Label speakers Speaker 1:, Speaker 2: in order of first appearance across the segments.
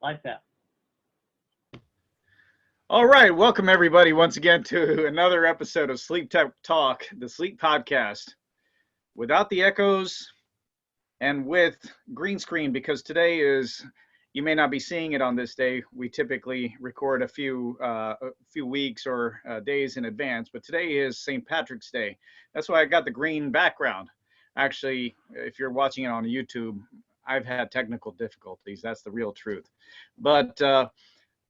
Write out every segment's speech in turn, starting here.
Speaker 1: like that.
Speaker 2: All right, welcome everybody once again to another episode of SleepTech Talk, the sleep podcast, without the echoes and with green screen, because today is, you may not be seeing it on this day. We typically record a few weeks or days in advance, but today is St. Patrick's Day. That's why I got the green background. Actually, if you're watching it on YouTube, I've had technical difficulties. That's the real truth. But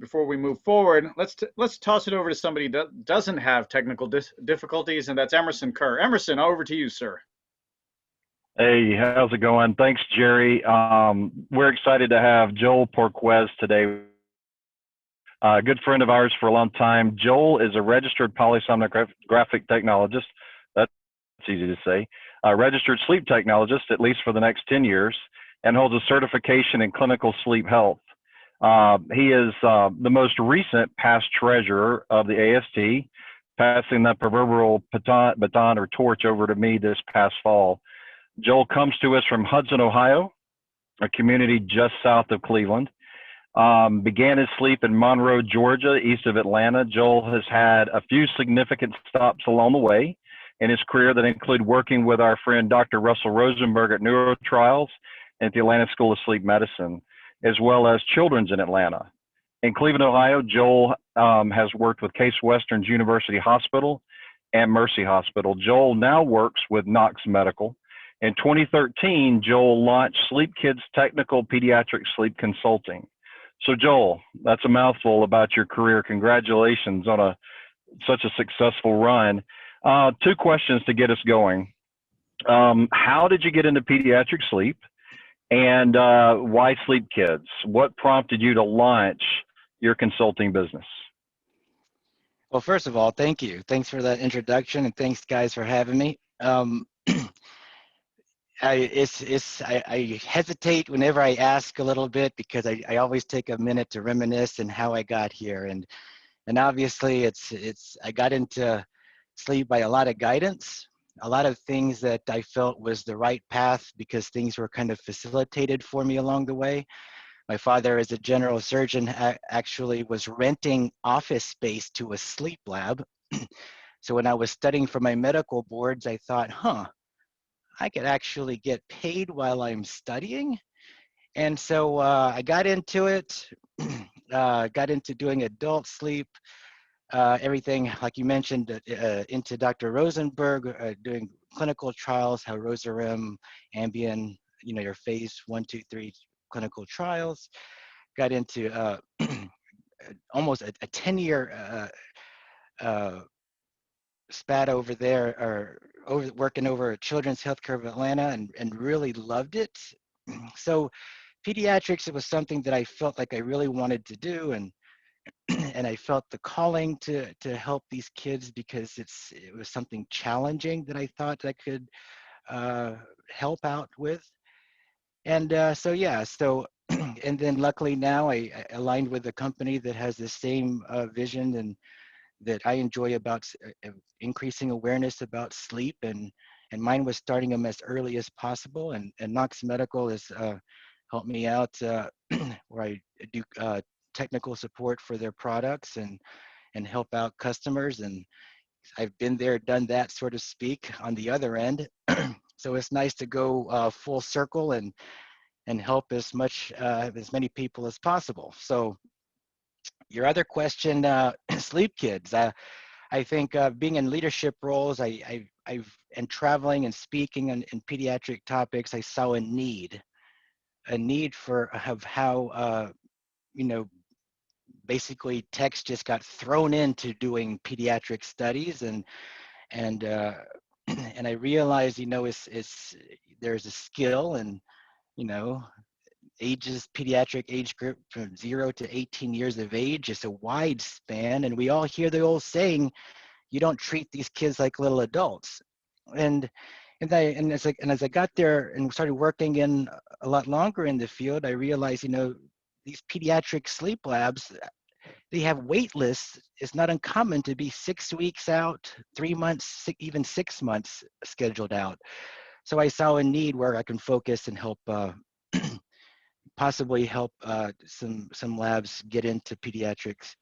Speaker 2: before we move forward, let's toss it over to somebody that doesn't have technical difficulties, and that's Emerson Kerr. Emerson, over to you, sir.
Speaker 3: Hey, how's it going? Thanks, Jerry. We're excited to have Joel Porquez today. A good friend of ours for a long time. Joel is a registered polysomnographic technologist. That's easy to say. A registered sleep technologist, at least for the next 10 years, and holds a certification in clinical sleep health. He is the most recent past treasurer of the AST, passing that proverbial baton or torch over to me this past fall. Joel comes to us from Hudson, Ohio, a community just south of Cleveland. Began his sleep in Monroe, Georgia, east of Atlanta. Joel has had a few significant stops along the way in his career that include working with our friend Dr. Russell Rosenberg at NeuroTrials and at the Atlanta School of Sleep Medicine, as well as Children's in Atlanta. In Cleveland, Ohio, Joel has worked with Case Western's University Hospital and Mercy Hospital. Joel now works with Knox Medical. In 2013, Joel launched Sleep Kids Technical Pediatric Sleep Consulting. So Joel, that's a mouthful about your career. Congratulations on such a successful run. Two questions to get us going. How did you get into pediatric sleep? And why Sleep Kids? What prompted you to launch your consulting business?
Speaker 4: Well, first of all, thank you. Thanks for that introduction, and thanks, guys, for having me. I hesitate whenever I ask a little bit because I always take a minute to reminisce and how I got here, and obviously I got into sleep by a lot of guidance, a lot of things that I felt was the right path because things were kind of facilitated for me along the way. My father, as a general surgeon, actually was renting office space to a sleep lab. So when I was studying for my medical boards, I thought, I could actually get paid while I'm studying. And so I got into it, got into doing adult sleep, everything, like you mentioned, into Dr. Rosenberg, doing clinical trials, how Rosarem, Ambien, your phase 1, 2, 3 clinical trials. Got into almost a 10-year spat over there, or working over at Children's Healthcare of Atlanta, and really loved it. So pediatrics, it was something that I felt like I really wanted to do, and I felt the calling to help these kids because it was something challenging that I thought I could help out with. And and then luckily now I aligned with a company that has the same vision and that I enjoy about increasing awareness about sleep, and mine was starting them as early as possible. And Knox Medical has helped me out where I do technical support for their products and help out customers. And I've been there, done that, so to speak, on the other end. So it's nice to go full circle and help as many people as possible. So your other question, Sleep Kids. I think being in leadership roles, and traveling and speaking in pediatric topics, I saw a need for how basically techs just got thrown into doing pediatric studies, and I realized there's a skill, and pediatric age group from 0 to 18 years of age is a wide span, and we all hear the old saying, you don't treat these kids like little adults. And as I got there and started working in a lot longer in the field, I realized these pediatric sleep labs, they have wait lists. It's not uncommon to be 6 weeks out, 3 months, even 6 months scheduled out. So I saw a need where I can focus and help possibly help some labs get into pediatrics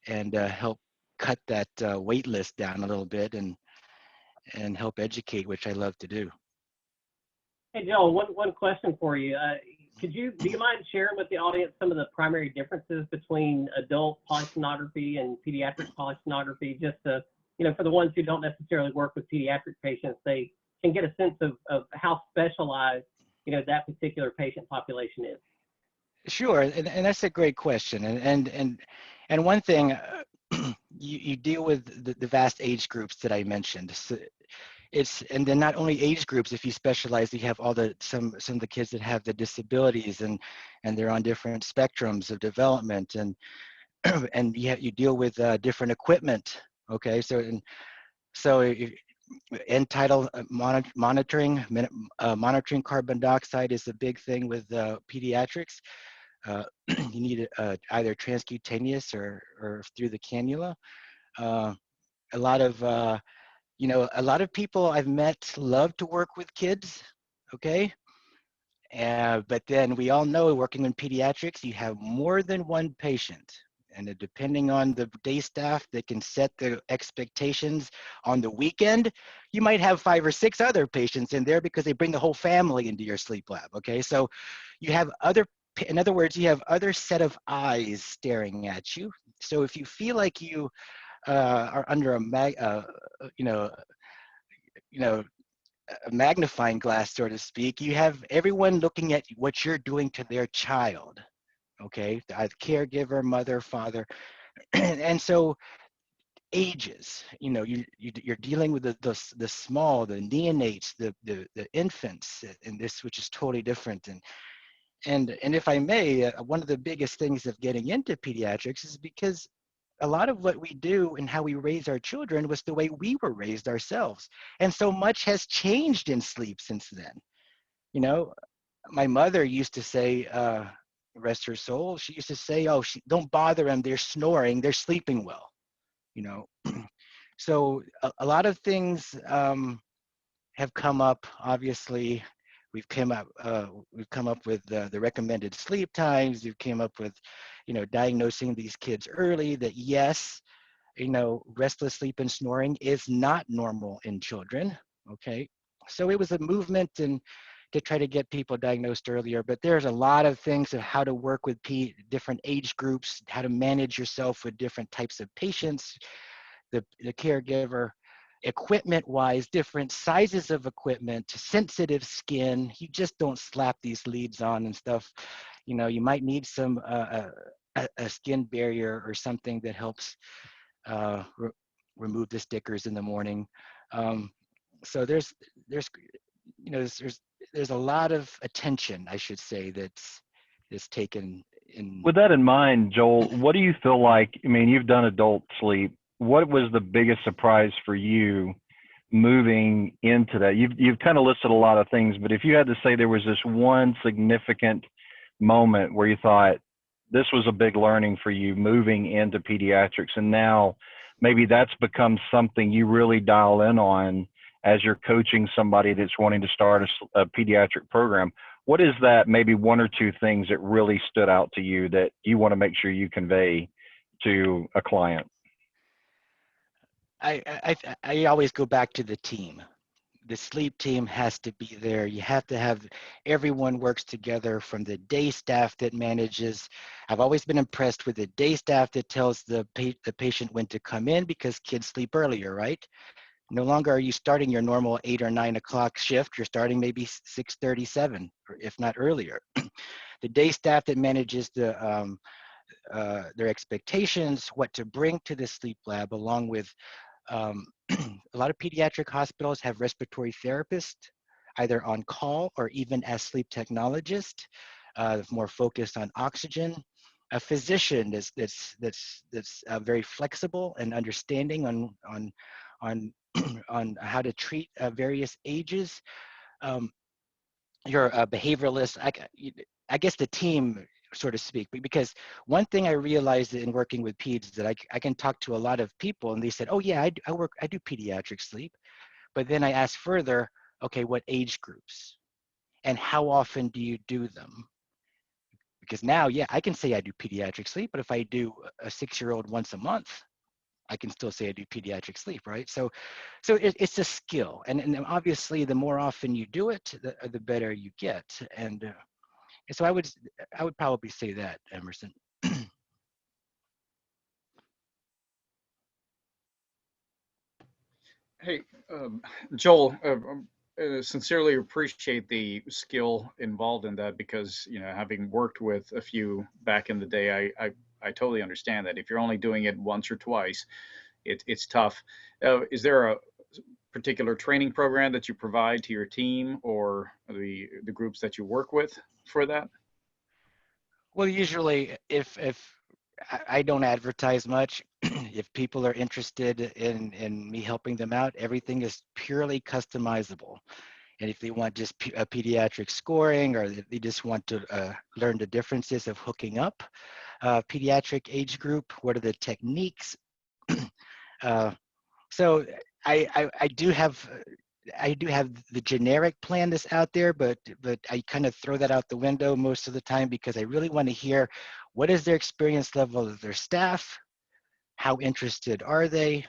Speaker 4: and help cut that wait list down a little bit and help educate, which I love to do.
Speaker 1: Hey, Joel, one question for you. Do you mind sharing with the audience some of the primary differences between adult polysomnography and pediatric polysomnography, just to, for the ones who don't necessarily work with pediatric patients, they can get a sense of how specialized, that particular patient population is?
Speaker 4: Sure, and that's a great question. And one thing, you deal with the vast age groups that I mentioned. So and then not only age groups, if you specialize, you have all some of the kids that have the disabilities and they're on different spectrums of development, and and you deal with different equipment. Okay, so end title monitoring carbon dioxide is a big thing with pediatrics. You need either transcutaneous or through the cannula. A lot of a lot of people I've met love to work with kids, okay? But then we all know working in pediatrics, you have more than one patient. And depending on the day staff that can set the expectations on the weekend, you might have 5 or 6 other patients in there because they bring the whole family into your sleep lab, okay? So you have in other words, you have other set of eyes staring at you. So if you feel like you are under a magnifying glass, so to speak, you have everyone looking at what you're doing to their child, okay? The caregiver, mother, father, and so ages, you're dealing with the small, the neonates, the infants, and this, which is totally different. And if I may, one of the biggest things of getting into pediatrics is because a lot of what we do and how we raise our children was the way we were raised ourselves. And so much has changed in sleep since then. My mother used to say, rest her soul, she used to say, oh, don't bother them, they're snoring, they're sleeping well. So a lot of things have come up. Obviously, we've come up with the recommended sleep times. We've came up with, diagnosing these kids early, that yes, restless sleep and snoring is not normal in children. Okay, so it was a movement to try to get people diagnosed earlier. But there's a lot of things of how to work with different age groups, how to manage yourself with different types of patients, the caregiver. Equipment wise, different sizes of equipment, sensitive skin. You just don't slap these leads on and stuff. You might need some a skin barrier or something that helps remove the stickers in the morning. So there's a lot of attention, I should say, that's taken in.
Speaker 3: With that in mind, Joel, what do you feel like? I mean, you've done adult sleep. What was the biggest surprise for you moving into that? You've kind of listed a lot of things, but if you had to say there was this one significant moment where you thought this was a big learning for you moving into pediatrics, and now maybe that's become something you really dial in on as you're coaching somebody that's wanting to start a pediatric program, what is that maybe 1 or 2 things that really stood out to you that you want to make sure you convey to a client?
Speaker 4: I always go back to the team. The sleep team has to be there. You have to have everyone works together, from the day staff that manages. I've always been impressed with the day staff that tells the patient when to come in, because kids sleep earlier, right? No longer are you starting your normal 8 or 9 o'clock shift. You're starting maybe 6:37, or if not earlier. The day staff that manages their expectations, what to bring to the sleep lab, along with a lot of pediatric hospitals have respiratory therapists, either on call or even as sleep technologists, more focused on oxygen. A physician that's very flexible and understanding on on how to treat various ages. Your behavioralist, I guess the team, so to speak, because one thing I realized in working with peds is that I can talk to a lot of people and they said, oh yeah, I do pediatric sleep. But then I asked further, okay, what age groups? And how often do you do them? Because now, yeah, I can say I do pediatric sleep, but if I do a 6-year-old once a month, I can still say I do pediatric sleep, right? So it's a skill, and obviously the more often you do it, the better you get. And so I would probably say that, Emerson.
Speaker 2: Hey, Joel, sincerely appreciate the skill involved in that because, having worked with a few back in the day, I totally understand that. If you're only doing it once or twice, it's tough. Is there a particular training program that you provide to your team or the groups that you work with for that?
Speaker 4: Well, usually if I don't advertise much, if people are interested in me helping them out, everything is purely customizable. And if they want just a pediatric scoring, or if they just want to learn the differences of hooking up pediatric age group, what are the techniques? So I do have the generic plan that's out there, but I kind of throw that out the window most of the time because I really want to hear what is their experience level of their staff, how interested are they,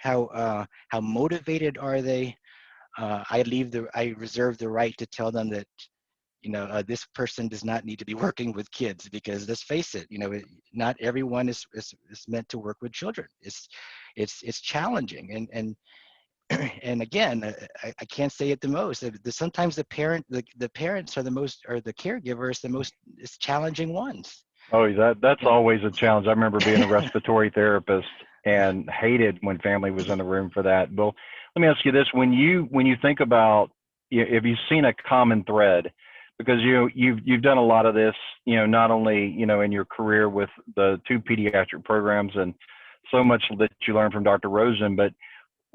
Speaker 4: how motivated are they. I reserve the right to tell them that this person does not need to be working with kids, because let's face it, not everyone is meant to work with children. It's challenging, and again, I can't say it the most. Sometimes the parents are the caregivers, the most challenging ones.
Speaker 3: Oh, that's always a challenge. I remember being a respiratory therapist and hated when family was in the room for that. Well, let me ask you this: when you think about, have you seen a common thread? Because you've done a lot of this, not only in your career with the 2 pediatric programs and so much that you learned from Dr. Rosen, but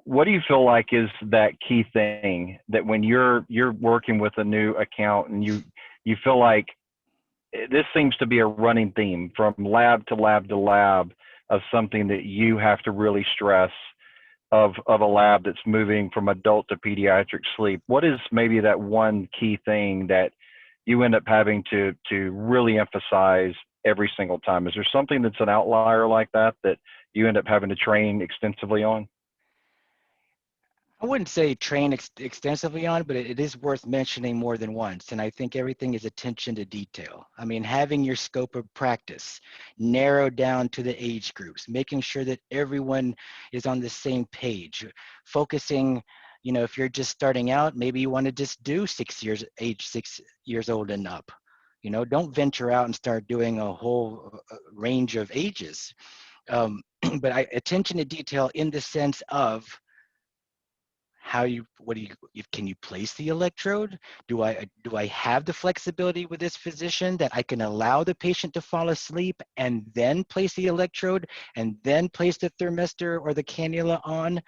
Speaker 3: what do you feel like is that key thing that when you're working with a new account and you feel like this seems to be a running theme from lab to lab to lab of something that you have to really stress of a lab that's moving from adult to pediatric sleep? What is maybe that one key thing that you end up having to really emphasize every single time? Is there something that's an outlier like that you end up having to train extensively on?
Speaker 4: I wouldn't say train extensively on, but it is worth mentioning more than once. And I think everything is attention to detail. I mean, having your scope of practice narrowed down to the age groups, making sure that everyone is on the same page, focusing, if you're just starting out, maybe you want to just do age 6 years old and up. Don't venture out and start doing a whole range of ages. But attention to detail in the sense of, can you place the electrode? Do I have the flexibility with this physician that I can allow the patient to fall asleep and then place the electrode and then place the thermistor or the cannula on?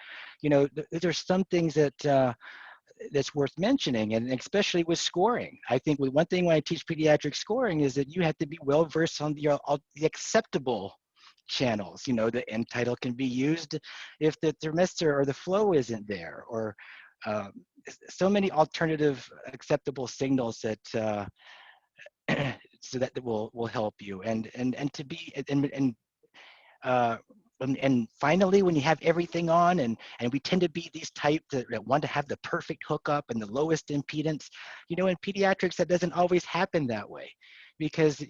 Speaker 4: There's some things that's worth mentioning, and especially with scoring. I think one thing when I teach pediatric scoring is that you have to be well versed on the acceptable channels. The end tidal can be used if the thermistor or the flow isn't there, or so many alternative acceptable signals that so that will help you, and finally, when you have everything on, and we tend to be these type that want to have the perfect hookup and the lowest impedance, in pediatrics that doesn't always happen that way, because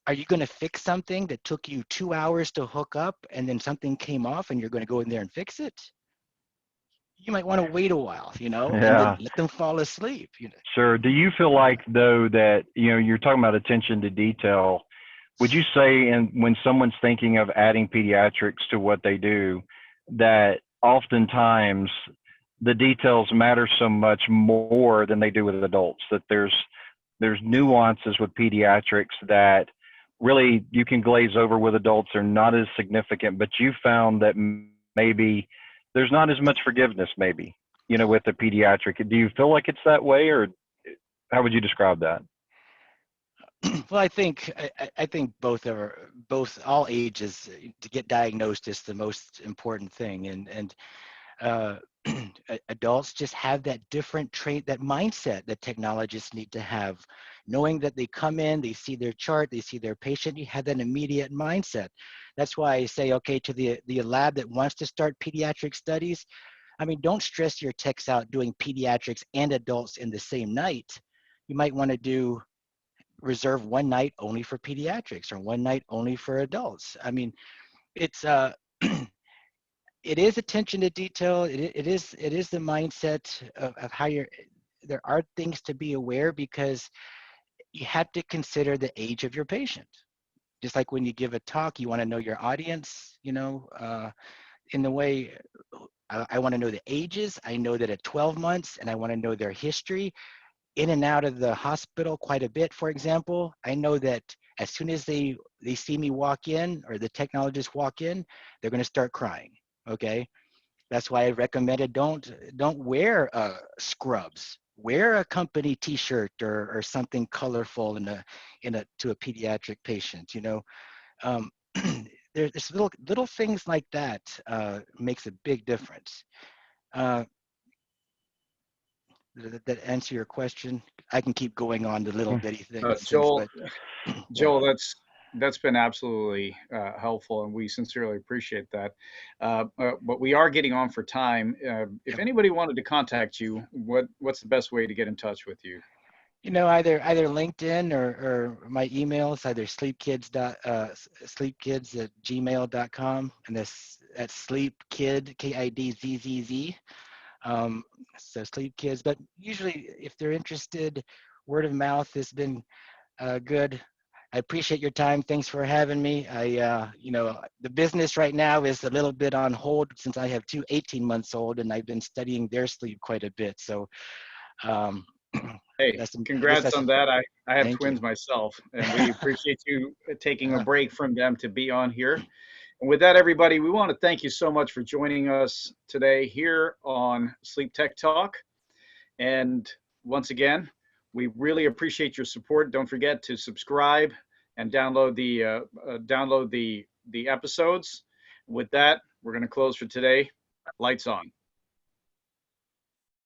Speaker 4: are you going to fix something that took you 2 hours to hook up and then something came off and you're going to go in there and fix it? You might want to wait a while, and then let them fall asleep.
Speaker 3: Sure. Do you feel like, though, that, you're talking about attention to detail, would you say, and when someone's thinking of adding pediatrics to what they do, that oftentimes the details matter so much more than they do with adults, that there's nuances with pediatrics that really you can glaze over with adults, are not as significant, but you found that maybe there's not as much forgiveness maybe, with the pediatric. Do you feel like it's that way, or how would you describe that?
Speaker 4: Well, I think all ages to get diagnosed is the most important thing, and Adults just have that different that mindset that technologists need to have, knowing that they come in, they see their chart, they see their patient, you have that immediate mindset. That's why I say, okay, to the lab that wants to start pediatric studies, I mean, don't stress your techs out doing pediatrics and adults in the same night. You might want to reserve one night only for pediatrics or one night only for adults. I mean, it's it is attention to detail. It is the mindset of how there are things to be aware, because you have to consider the age of your patient. Just like when you give a talk, you want to know your audience, in the way I want to know the ages. I know that at 12 months, and I want to know their history in and out of the hospital quite a bit. For example, I know that as soon as they see me walk in, or the technologists walk in, they're going to start crying. Okay, that's why I recommended don't wear scrubs. Wear a company T-shirt or something colorful to a pediatric patient. There's little things like that makes a big difference. That answer your question? I can keep going on the little bitty things.
Speaker 2: Joel,
Speaker 4: Yeah.
Speaker 2: that's been absolutely helpful, and we sincerely appreciate that. But we are getting on for time. If anybody wanted to contact you, what's the best way to get in touch with you?
Speaker 4: Either LinkedIn or my email is either sleepkids@gmail.com, and that's sleepkid KIDZZZ. So Sleep Kids, but usually if they're interested, word of mouth has been good. I appreciate your time. Thanks for having me. The business right now is a little bit on hold since I have two 18-months-old, and I've been studying their sleep quite a bit. So,
Speaker 2: Hey, congrats on that. I have twins myself, and we appreciate you taking a break from them to be on here. And with that, everybody, we want to thank you so much for joining us today here on SleepTech Talk. And once again, we really appreciate your support. Don't forget to subscribe and download the episodes. With that, we're going to close for today. Lights on.